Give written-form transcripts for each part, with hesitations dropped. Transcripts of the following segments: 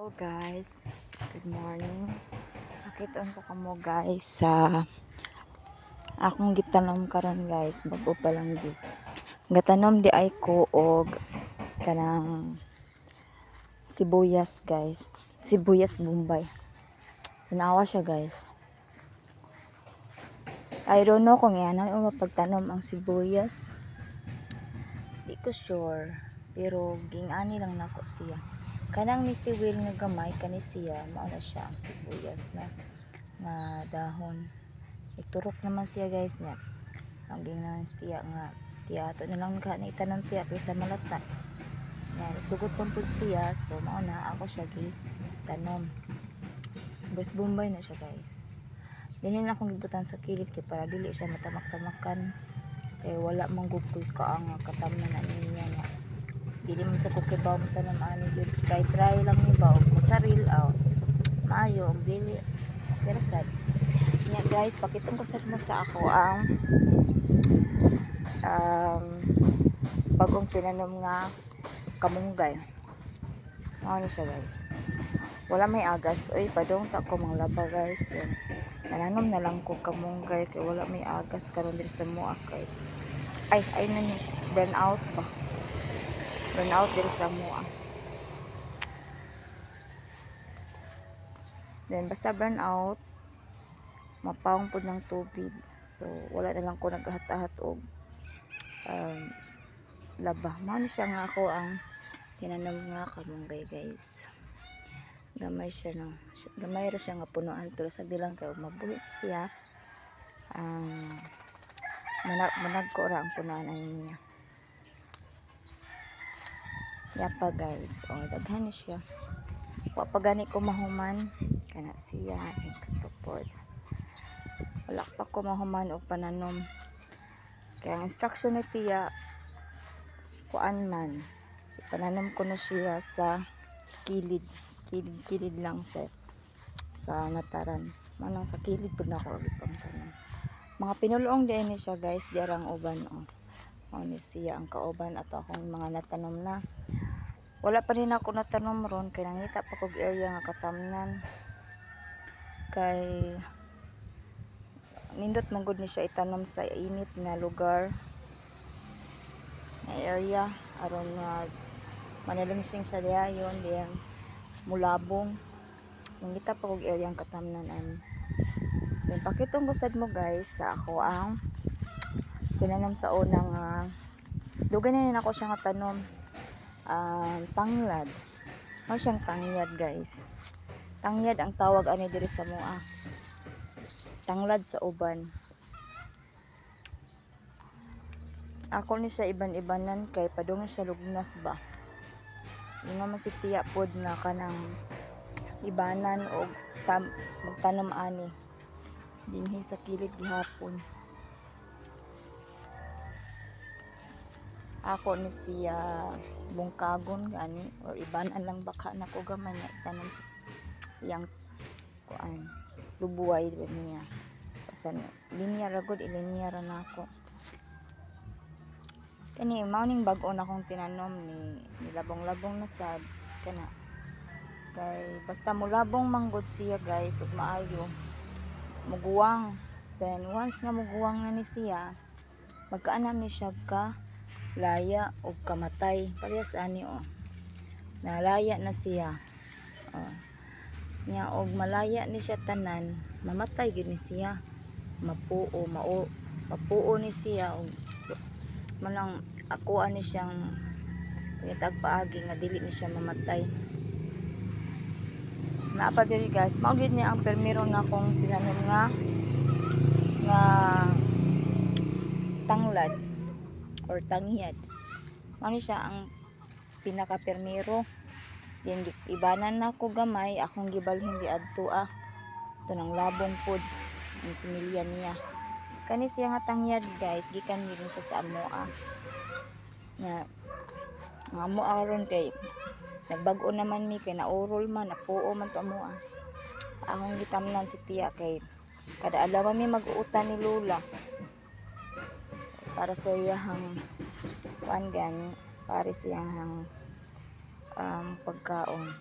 Hello guys, good morning. Nakitaan ko kamo guys sa akong gitanom karon guys, bago pa lang di. Gatanom di ay ko og kanang sibuyas guys. Sibuyas Bombay. Tanawa siya guys. I don't know kung yan ang mapagtanom ang sibuyas. Di ko sure, pero gingani lang nako siya. Kanang ni si Will nga gamay kani siya, mao na siya ang sibuyas na dahon. Iturok naman siya guys niya. Ang gingnan siya nga tiya ato na lang ka na itanom tiya kaysa malata. Yan, isugot pun pud siya, so mao na ako siya gi tanom. Sibuyas Bombay na siya guys. Dili na akong gibutan sa kilid kay para dili siya matamak-tamakan. Kay wala man gud koy kaang katamnan ani niya nga. Dili man sa kukibaw mo tanam ani gud, try lang ni ba og mozzaril aw. Maayo og dili pero sad. Nya guys, pakitong ko sad mo sa ako ang bagong tinanom nga kamunggay. Mao ni siya guys. Wala may agas. Oy, padong ta ko manglaba guys. Then nananom na lang ko kamunggay kay wala may agas karon diri sa mua kay ay na ni burn out ba. Burn out diri sa mua. Then basta burn out, mapawong po ng tubig. So wala na lang ko naghahat-ahat og laba. Mao siya nga ako ang tinanom nga kamunggay guys. Gamay siya no. Gamay ra siya nga punuan pero sa bilang kay mabuhi siya. Manag ko ra ang punuan ani niya. Yapa guys. O daghan ni siya. Wa pa gani ko mahuman kana siya ang katupod. Wala pa ko mahuman og pananom. Kaya ang instruction ni tiya kuan man. Pananom ko na siya sa kilid lang sa nataran. Manang sa kilid pud na ko ipang tanom. Mga pinulong din ni siya guys, diarang uban oh. Mao ni siya ang kauban ato akong mga natanom na. Wala pa rin ako natanom ron kay nangita pa kog area nga katamnan. Kay nindot man gud ni siya itanom sa init na lugar. Na area aron nga manalingsing sa dayon diyan mulabong. Nangita pa kog area ang katamnan ani. Then pakitong gusad mo guys sa ako ang tinanom sa unang dugan na ako siya nga tanom tanglad. Mao siyang tangyad guys. Tangyad ang tawag ani diri sa mua. Tanglad sa uban. Ako ni siya iban-ibanan kay padung siya lugnas ba. Nga masitiya pod na kanang ibanan og magtanom ani dinhi sa kilid gihapon. Ako ni siya bungkagon gani or ibanan lang baka nako gamay nga itanom sa iyang kuan lubuay niya. Pasan linya ra gud ilinya ra nako. Kani mao ning bag-o na akong tinanom ni labong-labong na sad kana. Kay basta mulabong manggod siya guys ug maayo muguwang. Then once nga muguwang na ni siya, magkaanam ni siya ka laya o kamatay. Parehas ani oh. Nalaya na siya. Oh. Nya og malaya ni siya tanan, mamatay gyud ni siya. Mapuo ni siya og manang ako ani siyang tagpaagi nga dili ni siya mamatay. Naapa diri guys, mao gyud ni ang permiro na akong tinanom nga tanglad or tangyad. Mao ni siya ang pinaka permiro. Then ibanan na ko gamay akong gibalhin di adto ito nang labong pod ang similya niya. Kani siya nga tangyad guys, gikan gyud siya sa amoa. Nga amoa ron kay nagbag-o naman mi kay naurol man napuo man to amoa. Akong gitamnan si tiya kay kada adlaw mi mag-uutan ni Lola. Para sa iyang kuan gani, para sa iyang pagkaon.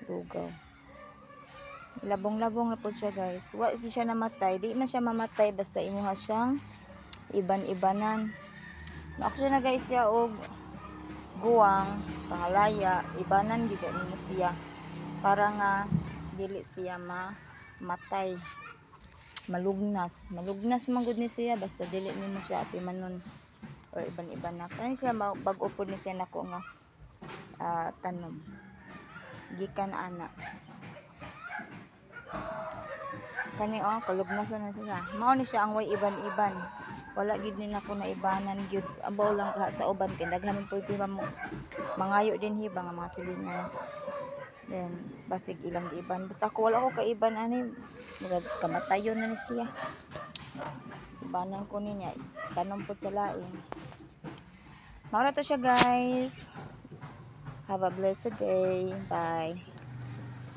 lugaw. Labong-labong na po siya guys. Wa di siya namatay. Di man siya mamatay basta imuha siyang iban-ibanan. Ako siya na guys siya og guwang, pangalaya, ibanan gyud nimo siya para nga dili siya mamatay. Malugnas man gud ni siya basta dili nimo siya apimanon or iban-iban na. Kani siya bag-o pod ni siya nako nga tanom. Gikan ana. Kani kalugnason na siya. Mao ni siya ang way iban-iban. Wala gid ni nako na ibanan gyud. Abaw lang ka sa uban kay daghan po ko mangayo din hiba nga mga silingan. Then basig ilang iban. Basta ako wala ko kaiban ani. Kamatayon na ni siya. Ibanan ko niya. Tanom po sa laing. Mao na to siya guys. Have a blessed day. Bye.